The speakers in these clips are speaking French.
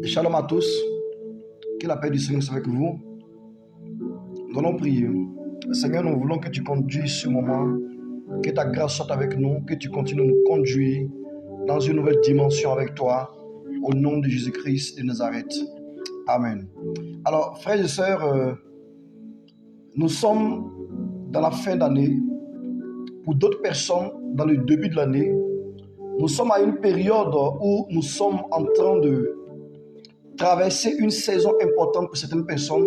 Shalom à tous, que la paix du Seigneur soit avec vous. Nous allons prier. Seigneur, nous voulons que tu conduises ce moment, que ta grâce soit avec nous, que tu continues de nous conduire dans une nouvelle dimension avec toi, au nom de Jésus-Christ de Nazareth. Amen. Alors, frères et sœurs, nous sommes dans la fin d'année. Pour d'autres personnes, dans le début de l'année, nous sommes à une période où nous sommes en train de traverser une saison importante pour certaines personnes,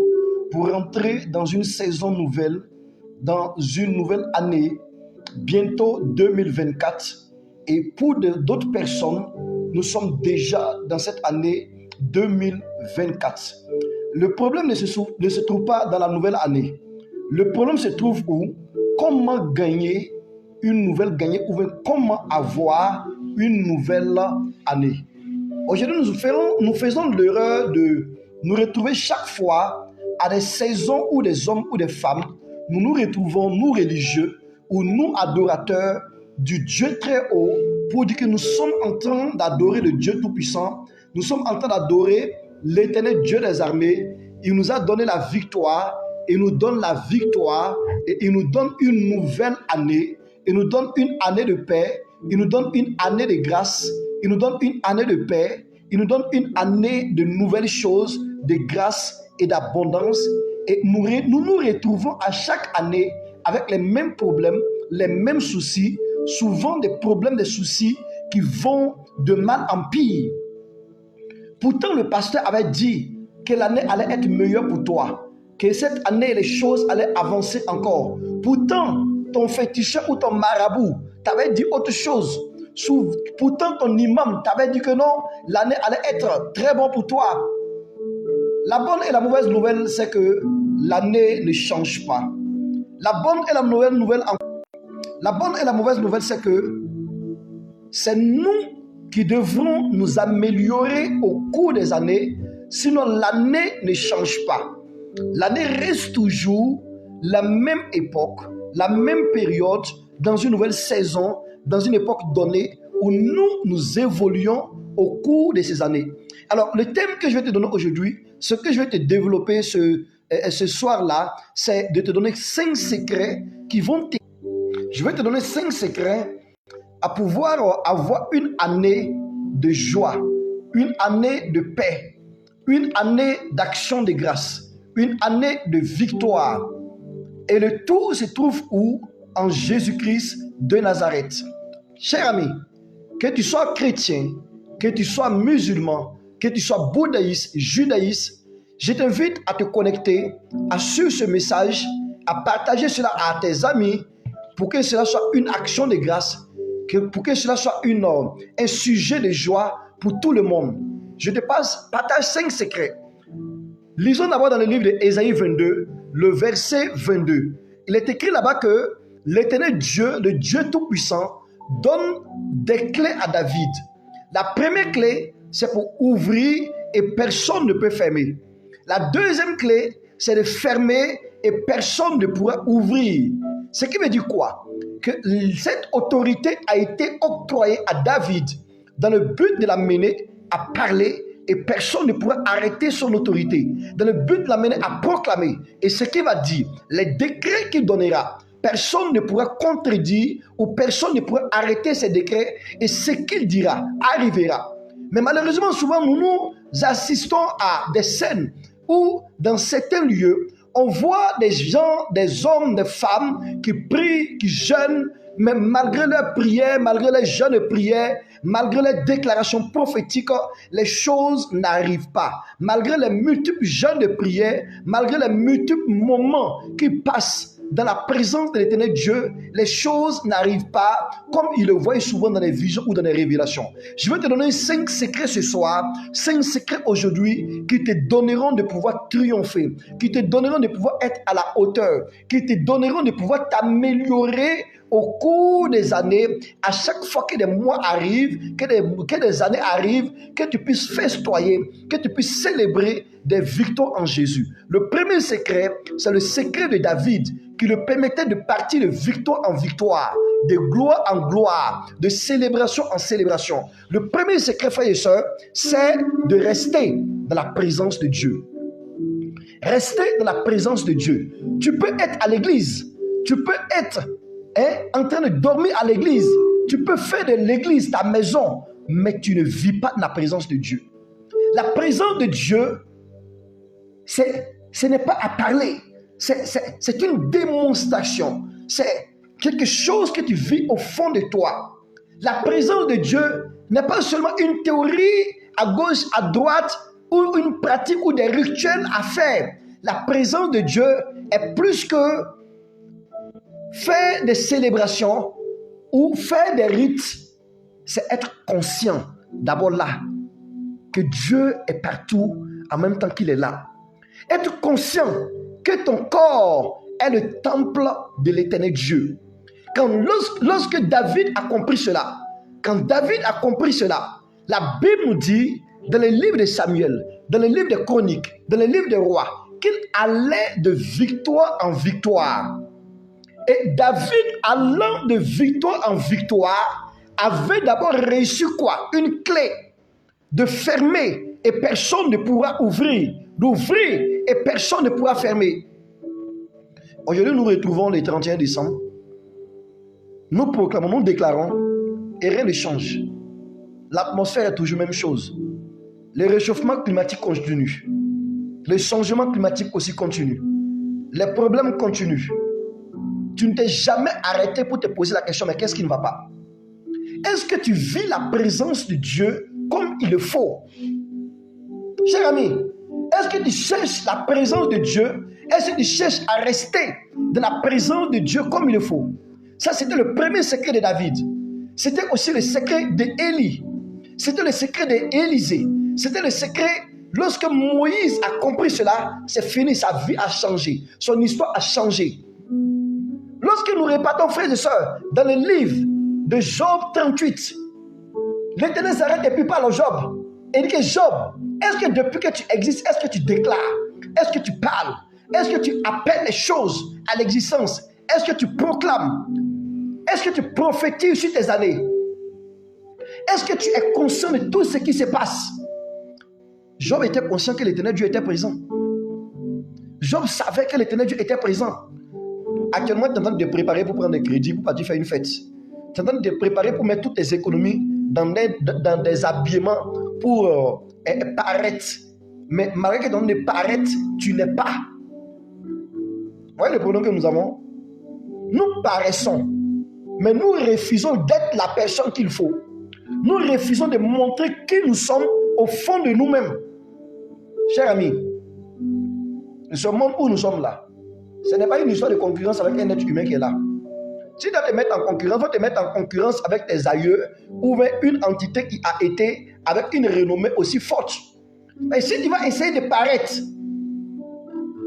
pour rentrer dans une saison nouvelle, dans une nouvelle année, bientôt 2024. Et pour d'autres personnes, nous sommes déjà dans cette année 2024. Le problème ne se trouve pas dans la nouvelle année. Le problème se trouve où? Comment gagner une nouvelle gagnée ou comment avoir une nouvelle année. Aujourd'hui, nous faisons l'erreur de nous retrouver chaque fois à des saisons où des hommes ou des femmes, nous nous retrouvons, nous religieux ou nous adorateurs du Dieu très haut, pour dire que nous sommes en train d'adorer le Dieu Tout-Puissant, nous sommes en train d'adorer l'éternel Dieu des armées. Il nous a donné la victoire, il nous donne la victoire et il nous donne une nouvelle année, il nous donne une année de paix, il nous donne une année de grâce, il nous donne une année de paix, il nous donne une année de nouvelles choses, de grâce et d'abondance. Et nous nous retrouvons à chaque année avec les mêmes problèmes, les mêmes soucis, souvent des problèmes, des soucis qui vont de mal en pire. Pourtant, le pasteur avait dit que l'année allait être meilleure pour toi, que cette année, les choses allaient avancer encore. Pourtant, ton féticheur ou ton marabout t'avait dit autre chose. Pourtant, ton imam t'avait dit que non, l'année allait être très bonne pour toi. La bonne et la mauvaise nouvelle, c'est que l'année ne change pas. La bonne et la mauvaise nouvelle, c'est que c'est nous qui devrons nous améliorer au cours des années, sinon l'année ne change pas. L'année reste toujours la même époque, la même période, dans une nouvelle saison, dans une époque donnée où nous évoluons au cours de ces années. Alors, le thème que je vais te donner aujourd'hui, ce que je vais te développer ce soir-là, c'est de te donner 5 secrets qui vont t'aider. Je vais te donner 5 secrets à pouvoir avoir une année de joie, une année de paix, une année d'action de grâce, une année de victoire. Et le tout se trouve où? En Jésus-Christ de Nazareth. Cher ami, que tu sois chrétien, que tu sois musulman, que tu sois bouddhiste, judaïste, je t'invite à te connecter, à suivre ce message, à partager cela à tes amis, pour que cela soit une action de grâce, pour que cela soit un sujet de joie pour tout le monde. Je te partage 5 secrets. Lisons d'abord dans le livre d'Ésaïe 22, le verset 22. Il est écrit là-bas que l'éternel Dieu, le Dieu Tout-Puissant, donne des clés à David. La première clé, c'est pour ouvrir et personne ne peut fermer. La deuxième clé, c'est de fermer et personne ne pourra ouvrir. Ce qui veut dire quoi? Que cette autorité a été octroyée à David dans le but de l'amener à parler et personne ne pourra arrêter son autorité, dans le but de l'amener à proclamer. Et ce qu'il va dire, les décrets qu'il donnera, personne ne pourra contredire ou personne ne pourra arrêter ces décrets et ce qu'il dira arrivera. Mais malheureusement, souvent, nous assistons à des scènes où, dans certains lieux, on voit des gens, des hommes, des femmes qui prient, qui jeûnent, mais malgré leurs prières, malgré les jeûnes de prière, malgré les déclarations prophétiques, les choses n'arrivent pas. Malgré les multiples jeûnes de prière, malgré les multiples moments qui passent dans la présence de l'éternel Dieu, les choses n'arrivent pas comme il le voit souvent dans les visions ou dans les révélations. Je vais te donner 5 secrets ce soir, 5 secrets aujourd'hui qui te donneront de pouvoir triompher, qui te donneront de pouvoir être à la hauteur, qui te donneront de pouvoir t'améliorer au cours des années, à chaque fois que des mois arrivent, que des années arrivent, que tu puisses festoyer, que tu puisses célébrer des victoires en Jésus. Le premier secret, c'est le secret de David qui le permettait de partir de victoire en victoire, de gloire en gloire, de célébration en célébration. Le premier secret, frères et sœurs, c'est de rester dans la présence de Dieu. Rester dans la présence de Dieu. Tu peux être à l'église, tu peux être en train de dormir à l'église, tu peux faire de l'église ta maison, mais tu ne vis pas dans la présence de Dieu. La présence de Dieu, ce n'est pas à parler, c'est une démonstration, c'est quelque chose que tu vis au fond de toi. La présence de Dieu n'est pas seulement une théorie à gauche, à droite, ou une pratique ou des rituels à faire. La présence de Dieu est plus que faire des célébrations ou faire des rites. C'est être conscient d'abord là que Dieu est partout en même temps qu'il est là. Être conscient que ton corps est le temple de l'éternel Dieu. Lorsque David a compris cela, la Bible nous dit dans les livres de Samuel, dans les livres de Chroniques, dans les livres des rois, qu'il allait de victoire en victoire. Et David, allant de victoire en victoire, avait d'abord reçu quoi? Une clé de fermer et personne ne pourra ouvrir, d'ouvrir et personne ne pourra fermer. Aujourd'hui, nous retrouvons le 31 décembre. Nous proclamons, nous déclarons, et rien ne change. L'atmosphère est toujours la même chose. Le réchauffement climatique continue. Le changement climatique aussi continue. Les problèmes continuent. Tu ne t'es jamais arrêté pour te poser la question, mais qu'est-ce qui ne va pas? Est-ce que tu vis la présence de Dieu comme il le faut? Cher ami, est-ce que tu cherches la présence de Dieu? Est-ce que tu cherches à rester dans la présence de Dieu comme il le faut? Ça, c'était le premier secret de David. C'était aussi le secret d'Élie. C'était le secret d'Élisée. C'était le secret, lorsque Moïse a compris cela, c'est fini, sa vie a changé. Son histoire a changé. Lorsque nous repartons, frères et sœurs, dans le livre de Job 38, l'Éternel s'arrête et puis parle au Job. Et il dit que Job, est-ce que depuis que tu existes, est-ce que tu déclares? Est-ce que tu parles? Est-ce que tu appelles les choses à l'existence? Est-ce que tu proclames? Est-ce que tu prophétises sur tes années? Est-ce que tu es conscient de tout ce qui se passe? Job était conscient que l'Éternel Dieu était présent. Job savait que l'Éternel Dieu était présent. Actuellement, tu es en train de te préparer pour prendre des crédits, pour partir faire une fête. Tu es en train de te préparer pour mettre toutes tes économies dans des habillements pour paraître. Mais malgré que dans les paraître, tu n'es pas. Vous voyez le problème que nous avons? Nous paraissons, mais nous refusons d'être la personne qu'il faut. Nous refusons de montrer qui nous sommes au fond de nous-mêmes. Chers amis, ce monde où nous sommes là, ce n'est pas une histoire de concurrence avec un être humain qui est là. Si tu dois te mettre en concurrence, il faut te mettre en concurrence avec tes aïeux ou avec une entité qui a été avec une renommée aussi forte. Mais si tu vas essayer de paraître,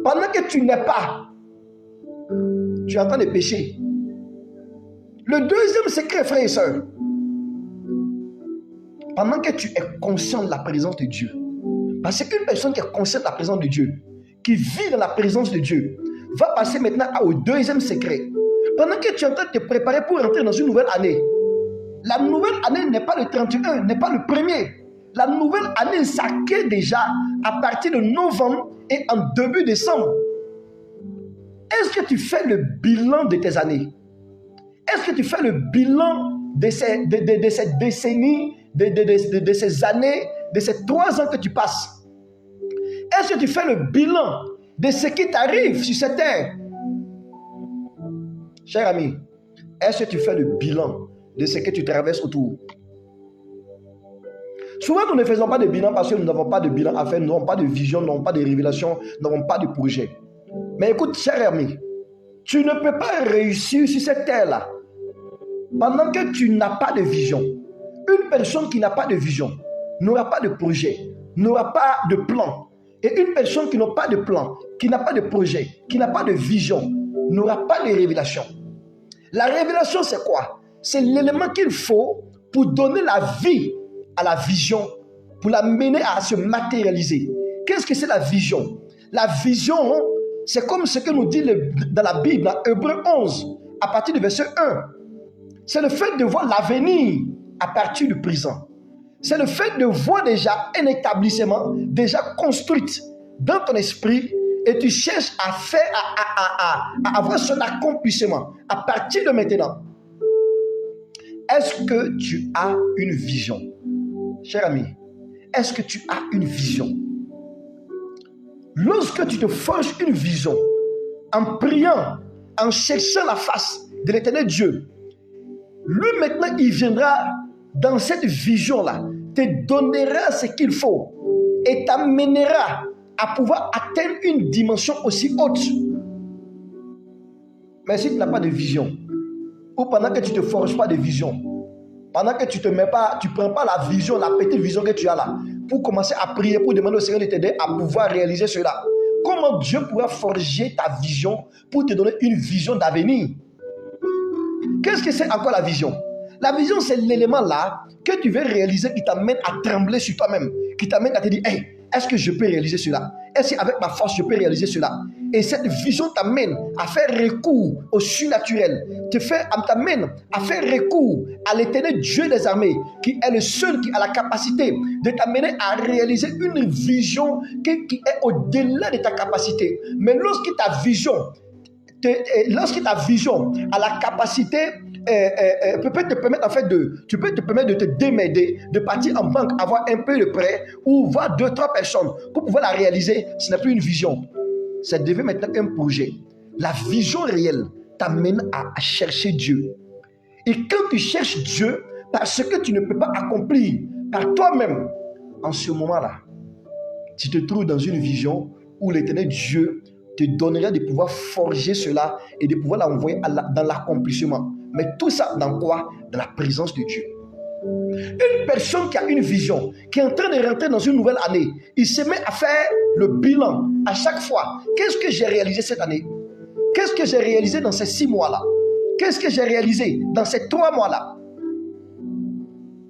pendant que tu n'es pas, tu es en train de pécher. Le deuxième secret, frères et sœurs, pendant que tu es conscient de la présence de Dieu, parce qu'une personne qui est consciente de la présence de Dieu, qui vit dans la présence de Dieu, va passer maintenant au deuxième secret. Pendant que tu es en train de te préparer pour entrer dans une nouvelle année, la nouvelle année n'est pas le 31, n'est pas le premier. La nouvelle année s'acquiert déjà à partir de novembre et en début décembre. Est-ce que tu fais le bilan de tes années? Est-ce que tu fais le bilan de ces décennies, de ces années, de ces 3 ans que tu passes? Est-ce que tu fais le bilan de ce qui t'arrive sur cette terre? Cher ami, est-ce que tu fais le bilan de ce que tu traverses autour? Souvent, nous ne faisons pas de bilan parce que nous n'avons pas de bilan à faire, nous n'avons pas de vision, nous n'avons pas de révélation, nous n'avons pas de projet. Mais écoute, cher ami, tu ne peux pas réussir sur cette terre-là pendant que tu n'as pas de vision. Une personne qui n'a pas de vision n'aura pas de projet, n'aura pas de plan. Et une personne qui n'a pas de plan, qui n'a pas de projet, qui n'a pas de vision, n'aura pas de révélation. La révélation, c'est quoi? C'est l'élément qu'il faut pour donner la vie à la vision, pour la mener à se matérialiser. Qu'est-ce que c'est la vision? La vision, c'est comme ce que nous dit dans la Bible, dans Hébreux 11, à partir du verset 1. C'est le fait de voir l'avenir à partir du présent. C'est le fait de voir déjà un établissement déjà construit dans ton esprit et tu cherches à faire, à avoir son accomplissement à partir de maintenant. Est-ce que tu as une vision? Cher ami, est-ce que tu as une vision? Lorsque tu te forges une vision, en priant, en cherchant la face de l'Éternel Dieu, lui maintenant il viendra dans cette vision-là, te donnera ce qu'il faut et t'amènera à pouvoir atteindre une dimension aussi haute. Mais si tu n'as pas de vision, ou pendant que tu ne te forges pas de vision, pendant que tu ne prends pas la vision, la petite vision que tu as là, pour commencer à prier, pour demander au Seigneur de t'aider à pouvoir réaliser cela, comment Dieu pourra forger ta vision pour te donner une vision d'avenir? Qu'est-ce que c'est encore la vision? La vision, c'est l'élément là que tu veux réaliser qui t'amène à trembler sur toi-même, qui t'amène à te dire, hey, est-ce que je peux réaliser cela? Est-ce qu'avec ma force, je peux réaliser cela? Et cette vision t'amène à faire recours au surnaturel, t'amène à faire recours à l'Éternel Dieu des armées, qui est le seul qui a la capacité de t'amener à réaliser une vision qui est au-delà de ta capacité. Mais lorsque ta vision a la capacité, peut te permettre en fait tu peux te permettre de te démerder, de partir en banque, avoir un peu de prêt ou voir 2-3 personnes pour pouvoir la réaliser. Ce n'est plus une vision, ça devient maintenant un projet. La vision réelle t'amène à chercher Dieu. Et quand tu cherches Dieu, parce que tu ne peux pas accomplir par toi-même, en ce moment-là, tu te trouves dans une vision où l'Éternel Dieu te donnera de pouvoir forger cela et de pouvoir l'envoyer dans l'accomplissement. Mais tout ça dans quoi? Dans la présence de Dieu. Une personne qui a une vision, qui est en train de rentrer dans une nouvelle année, il se met à faire le bilan à chaque fois. Qu'est-ce que j'ai réalisé cette année? Qu'est-ce que j'ai réalisé dans ces 6 mois-là? Qu'est-ce que j'ai réalisé dans ces 3 mois-là?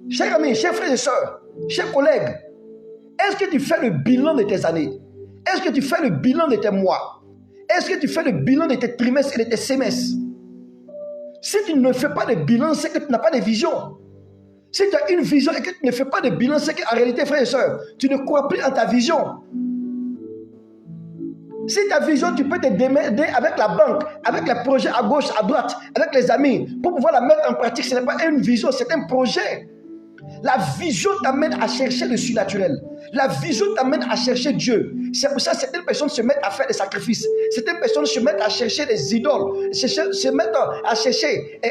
Chers amis, chers frères et sœurs, chers collègues, est-ce que tu fais le bilan de tes années? Est-ce que tu fais le bilan de tes mois? Est-ce que tu fais le bilan de tes trimestres et de tes semestres? Si tu ne fais pas de bilan, c'est que tu n'as pas de vision. Si tu as une vision et que tu ne fais pas de bilan, c'est qu'en réalité, frères et sœurs, tu ne crois plus en ta vision. Si ta vision, tu peux te démerder avec la banque, avec les projets à gauche, à droite, avec les amis, pour pouvoir la mettre en pratique. Ce n'est pas une vision, c'est un projet. La vision t'amène à chercher le surnaturel. La vision t'amène à chercher Dieu. C'est pour ça que certaines personnes se mettent à faire des sacrifices. Certaines personnes se mettent à chercher des idoles. Se mettent à chercher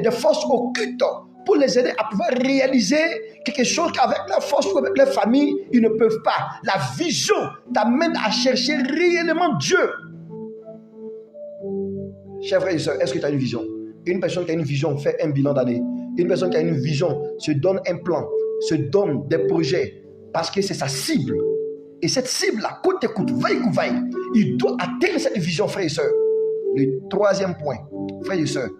des forces occultes pour les aider à pouvoir réaliser quelque chose qu'avec leur force ou avec leur famille, ils ne peuvent pas. La vision t'amène à chercher réellement Dieu. Chers frères et sœurs, est-ce que tu as une vision? Une personne qui a une vision fait un bilan d'année. Une personne qui a une vision se donne un plan, se donne des projets parce que c'est sa cible. Et cette cible-là, coûte que coûte, vaille que vaille, il doit atteindre cette vision, frères et sœurs. Le 3e point, frères et sœurs,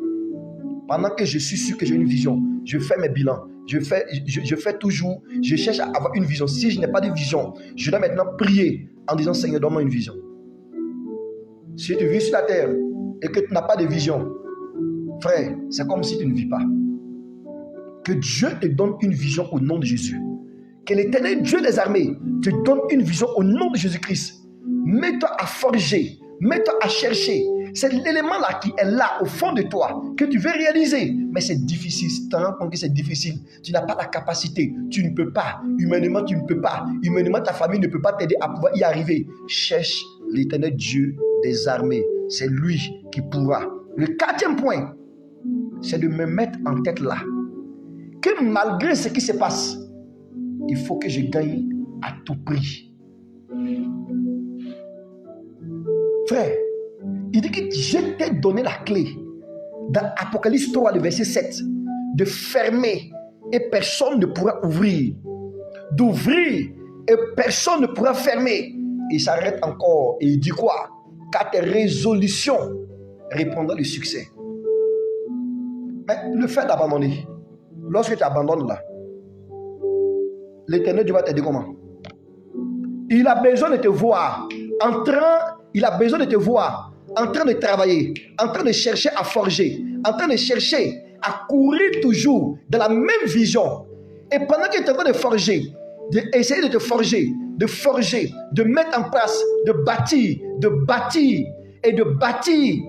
pendant que je suis sûr que j'ai une vision, je fais mes bilans, je fais toujours, je cherche à avoir une vision. Si je n'ai pas de vision, je dois maintenant prier en disant, Seigneur, donne-moi une vision. Si tu vis sur la terre et que tu n'as pas de vision, frère, c'est comme si tu ne vis pas. Que Dieu te donne une vision au nom de Jésus. Que l'Éternel Dieu des armées te donne une vision au nom de Jésus-Christ. Mets-toi à forger, mets-toi à chercher. C'est l'élément-là qui est là au fond de toi, que tu veux réaliser. Mais c'est difficile, si tu te rends compte que c'est difficile, tu n'as pas la capacité, tu ne peux pas. Humainement, tu ne peux pas. Humainement, ta famille ne peut pas t'aider à pouvoir y arriver. Cherche l'Éternel Dieu des armées. C'est lui qui pourra. Le 4e point, c'est de me mettre en tête là. Que malgré ce qui se passe, il faut que je gagne à tout prix. Frère, il dit que je t'ai donné la clé dans Apocalypse 3, le verset 7, de fermer et personne ne pourra ouvrir, d'ouvrir et personne ne pourra fermer. Il s'arrête encore et il dit quoi? Car tes résolutions répondront le succès. Mais le fait d'abandonner, lorsque tu abandonnes là, l'Éternel Dieu va t'aider comment? Il a besoin de te voir en train de travailler, en train de chercher à forger, en train de chercher à courir toujours dans la même vision. Et pendant que tu es en train de forger, d'essayer de te forger, de mettre en place, de bâtir, et de bâtir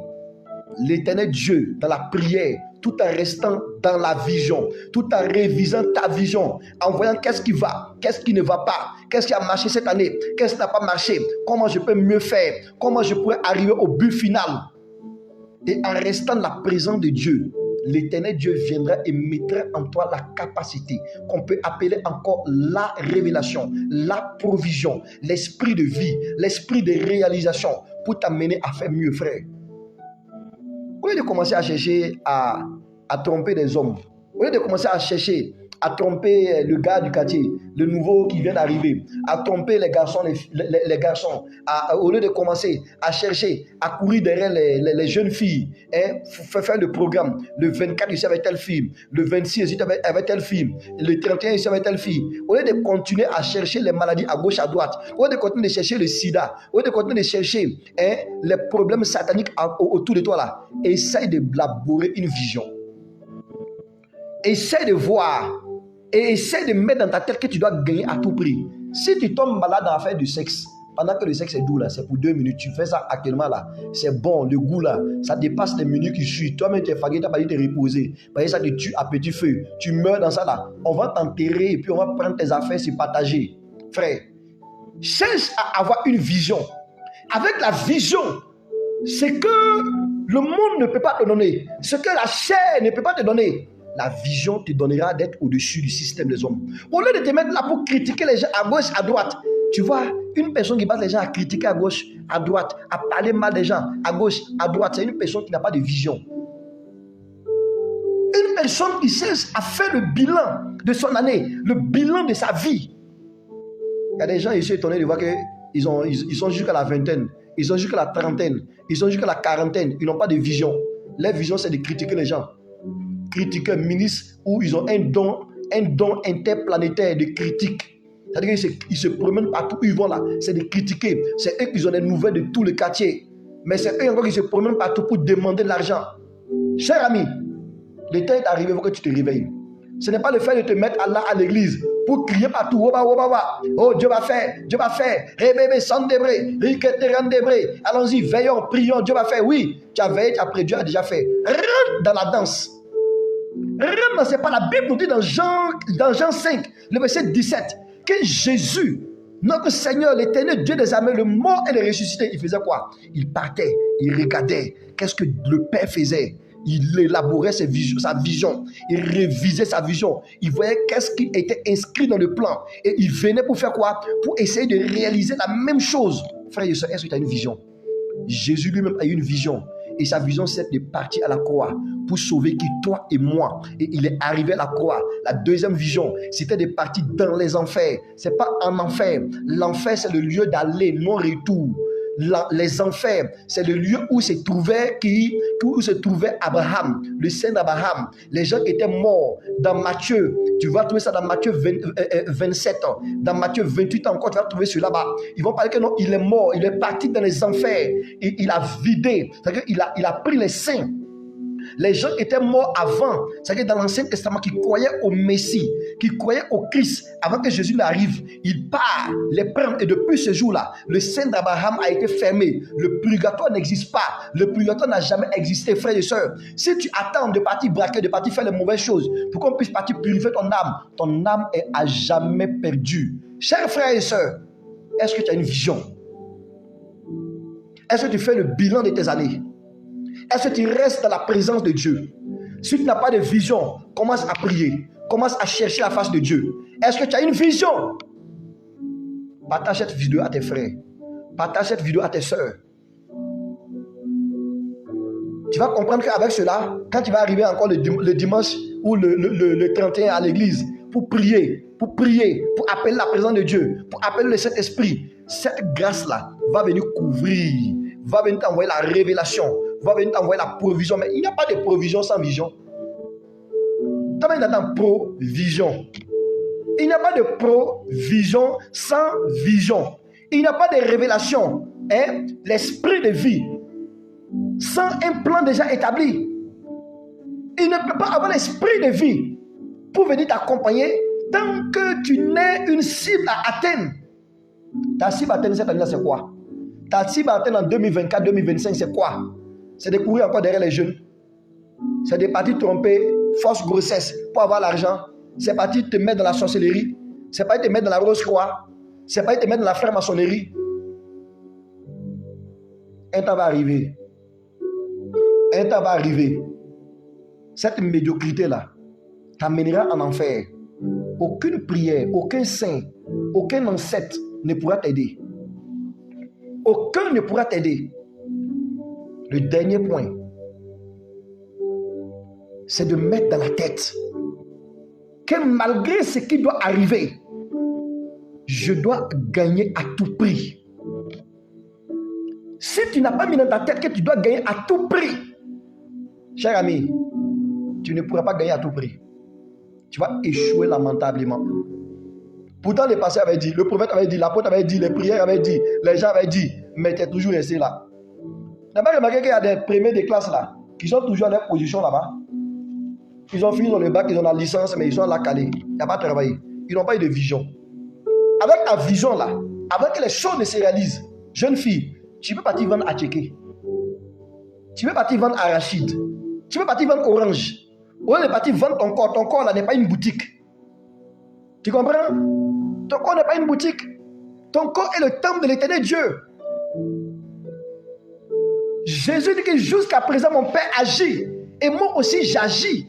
l'Éternel Dieu dans la prière, tout en restant dans la vision, tout en révisant ta vision, en voyant qu'est-ce qui va, qu'est-ce qui ne va pas, qu'est-ce qui a marché cette année, qu'est-ce qui n'a pas marché, comment je peux mieux faire, comment je pourrais arriver au but final. Et en restant dans la présence de Dieu, l'Éternel Dieu viendra et mettra en toi la capacité qu'on peut appeler encore la révélation, la provision, l'esprit de vie, l'esprit de réalisation pour t'amener à faire mieux, frère. Au lieu de commencer à chercher à tromper des hommes, au lieu de commencer à chercher à tromper le gars du quartier, le nouveau qui vient d'arriver, à tromper les garçons, au lieu de commencer à chercher, à courir derrière les jeunes filles, faire le programme, le 24 ici avec telle fille, le 26 ici avec telle fille, le 31 ici avec telle fille, au lieu de continuer à chercher les maladies à gauche, à droite, au lieu de continuer de chercher le sida, au lieu de continuer de chercher les problèmes sataniques autour de toi là, essaye de élaborer une vision. Essaye de voir et essaie de mettre dans ta tête que tu dois gagner à tout prix. Si tu tombes malade dans l'affaire du sexe, pendant que le sexe est doux là, c'est pour 2 minutes, tu fais ça actuellement là, c'est bon, le goût là, ça dépasse les minutes qui suivent. Toi-même tu es fatigué, tu n'as pas dit de te reposer. Parce ça te tue à petit feu, tu meurs dans ça là. On va t'enterrer et puis on va prendre tes affaires, se partager. Frère, cherche à avoir une vision. Avec la vision, c'est que le monde ne peut pas te donner, ce que la chair ne peut pas te donner. La vision te donnera d'être au-dessus du système des hommes. Au lieu de te mettre là pour critiquer les gens à gauche, à droite, tu vois, une personne qui passe les gens à critiquer à gauche, à droite, à parler mal des gens à gauche, à droite, c'est une personne qui n'a pas de vision. Une personne qui cesse à faire le bilan de son année, le bilan de sa vie. Il y a des gens ici étonnés de voir qu'ils sont jusqu'à la vingtaine, ils sont jusqu'à la trentaine, ils sont jusqu'à la quarantaine, ils n'ont pas de vision. Leur vision, c'est de critiquer les gens. Critiquer un ministre où ils ont un don interplanétaire de critique. C'est-à-dire qu'ils se promènent partout où ils vont là, c'est de critiquer. C'est eux qui ont des nouvelles de tout le quartier. Mais c'est eux encore qui se promènent partout pour demander de l'argent. Cher ami, le temps est arrivé pour que tu te réveilles. Ce n'est pas le fait de te mettre à l'église pour crier partout. Oh, Dieu va faire. Allons-y, veillons, prions, Dieu va faire. Oui, tu as veillé, tu as prié, Dieu a déjà fait. Rentre dans la danse. Rentre, c'est pas la Bible nous dit dans Jean 5, le verset 17, que Jésus, notre Seigneur, l'Éternel Dieu des armées, le mort et le ressuscité, il faisait quoi? Il partait, il regardait. Qu'est-ce que le Père faisait? Il élaborait sa vision, il révisait sa vision, il voyait qu'est-ce qui était inscrit dans le plan et il venait pour faire quoi? Pour essayer de réaliser la même chose. Frère et soeur, est-ce que tu as une vision? Jésus lui-même a eu une vision et sa vision c'est de partir à la croix pour sauver qui? Toi et moi. Et il est arrivé à la croix. La deuxième vision, c'était de partir dans les enfers. C'est pas un enfer. L'enfer, c'est le lieu d'aller, non retour. Les enfers, c'est le lieu où se trouvait Abraham, le saint d'Abraham. Les gens qui étaient morts dans Matthieu. Tu vas trouver ça dans Matthieu 27 ans. Dans Matthieu 28 ans encore, tu vas trouver cela là-bas. Ils vont parler que non, il est mort, il est parti dans les enfers. Et il a vidé. C'est-à-dire qu'il a pris les saints. Les gens étaient morts avant. C'est-à-dire dans l'Ancien Testament qui croyaient au Messie, qui croyaient au Christ, avant que Jésus n'arrive, il part les prendre. Et depuis ce jour-là, le sein d'Abraham a été fermé. Le purgatoire n'existe pas. Le purgatoire n'a jamais existé, frères et sœurs. Si tu attends de partir braquer, de partir faire les mauvaises choses, pour qu'on puisse partir purifier ton âme est à jamais perdue. Chers frères et sœurs, est-ce que tu as une vision? Est-ce que tu fais le bilan de tes années? Est-ce que tu restes dans la présence de Dieu? Si tu n'as pas de vision, commence à prier. Commence à chercher la face de Dieu. Est-ce que tu as une vision? Partage cette vidéo à tes frères. Partage cette vidéo à tes soeurs. Tu vas comprendre qu'avec cela, quand tu vas arriver encore le dimanche ou le 31 à l'église, pour prier, pour appeler la présence de Dieu, pour appeler le Saint-Esprit, cette grâce-là va venir couvrir, va venir t'envoyer la révélation, va venir t'envoyer la provision. Mais il n'y a pas de provision sans vision. Toi-même, tu attends provision. Il n'y a pas de provision sans vision. Il n'y a pas de révélation, l'esprit de vie, sans un plan déjà établi. Il ne peut pas avoir l'esprit de vie pour venir t'accompagner tant que tu n'es une cible à atteindre. Ta cible à atteindre cette année-là, c'est quoi? Ta cible à atteindre en 2024, 2025, c'est quoi? C'est de courir encore derrière les jeunes. C'est de partir tromper, force grossesse pour avoir l'argent. C'est partir te mettre dans la sorcellerie. C'est pas te mettre dans la rose-croix. C'est pas te mettre dans la franc-maçonnerie. Un temps va arriver. Un temps va arriver. Cette médiocrité-là t'amènera en enfer. Aucune prière, aucun saint, aucun ancêtre ne pourra t'aider. Aucun ne pourra t'aider. Le dernier point, c'est de mettre dans la tête que malgré ce qui doit arriver, je dois gagner à tout prix. Si tu n'as pas mis dans ta tête que tu dois gagner à tout prix, cher ami, tu ne pourras pas gagner à tout prix. Tu vas échouer lamentablement. Pourtant, le pasteur avait dit, le prophète avait dit, l'apôtre avait dit, les prières avaient dit, les gens avaient dit, mais tu es toujours resté là. Tu n'as pas remarqué qu'il y a des premiers de classe là, qui sont toujours à leur position là-bas. Ils ont fini dans le bac, ils ont la licence, mais ils sont là calés. Il n'y a pas travaillé. Ils n'ont pas eu de vision. Avec ta vision là, avant que les choses ne se réalisent, jeune fille, tu peux partir vendre à Tchéké. Tu peux partir vendre à Rachid. Tu peux partir vendre Orange. Ou on est parti vendre ton corps. Ton corps là n'est pas une boutique. Tu comprends? Ton corps n'est pas une boutique. Ton corps est le temple de l'éternel Dieu. Jésus dit que jusqu'à présent mon Père agit. Et moi aussi j'agis.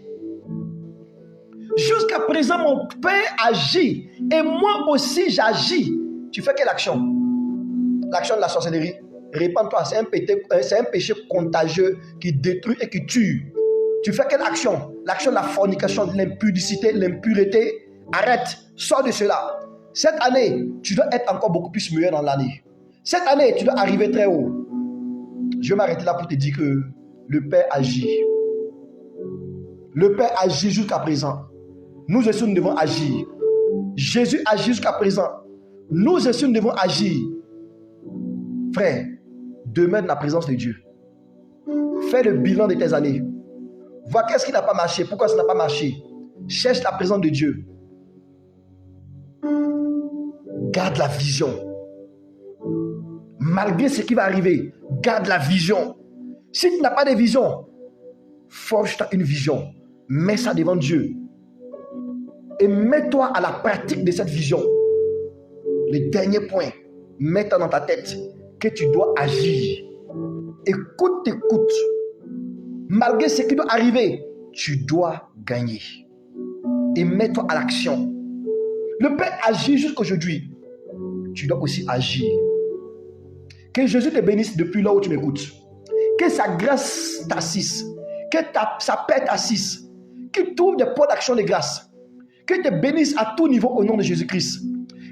Jusqu'à présent mon Père agit. Et moi aussi j'agis. Tu fais quelle action? L'action de la sorcellerie. Répands-toi. C'est un péché contagieux qui détruit et qui tue. Tu fais quelle action? L'action de la fornication, de l'impudicité, l'impureté. Arrête, sors de cela. Cette année, tu dois être encore beaucoup plus meilleur dans l'année. Cette année, tu dois arriver très haut. Je vais m'arrêter là pour te dire que le Père agit. Le Père agit jusqu'à présent. Nous aussi, nous devons agir. Jésus agit jusqu'à présent. Nous aussi, nous devons agir. Frère, demeure dans la présence de Dieu. Fais le bilan de tes années. Vois qu'est-ce qui n'a pas marché, pourquoi ça n'a pas marché. Cherche la présence de Dieu. Garde la vision. Malgré ce qui va arriver, garde la vision. Si tu n'as pas de vision, forge-toi une vision. Mets ça devant Dieu. Et mets-toi à la pratique de cette vision. Le dernier point, mets-toi dans ta tête que tu dois agir. Écoute. Malgré ce qui doit arriver, tu dois gagner. Et mets-toi à l'action. Le Père agit jusqu'aujourd'hui. Tu dois aussi agir. Que Jésus te bénisse depuis là où tu m'écoutes. Que sa grâce t'assiste. Que sa paix t'assiste. Qu'il t'ouvre des portes d'action de grâce. Qu'il te bénisse à tout niveau au nom de Jésus-Christ.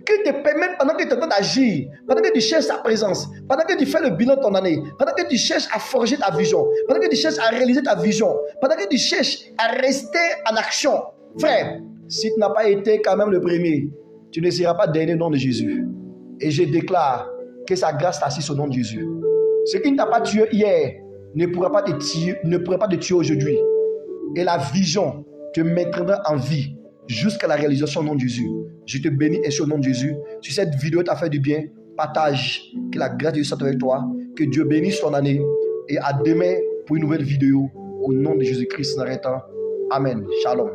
Qu'il te permette, pendant que tu es en train d'agir, pendant que tu cherches sa présence, pendant que tu fais le bilan de ton année, pendant que tu cherches à forger ta vision, pendant que tu cherches à réaliser ta vision, pendant que tu cherches à rester en action. Frère, si tu n'as pas été quand même le premier, tu ne seras pas dernier au nom de Jésus. Et je déclare que sa grâce t'assiste au nom de Jésus. Ce qui ne t'a pas tué hier ne pourra pas te tuer aujourd'hui. Et la vision te maintiendra en vie jusqu'à la réalisation au nom de Jésus. Je te bénis ainsi au nom de Jésus. Si cette vidéo t'a fait du bien, partage. Que la grâce de Dieu soit avec toi. Que Dieu bénisse ton année. Et à demain pour une nouvelle vidéo. Au nom de Jésus-Christ Nazareth. Amen. Shalom.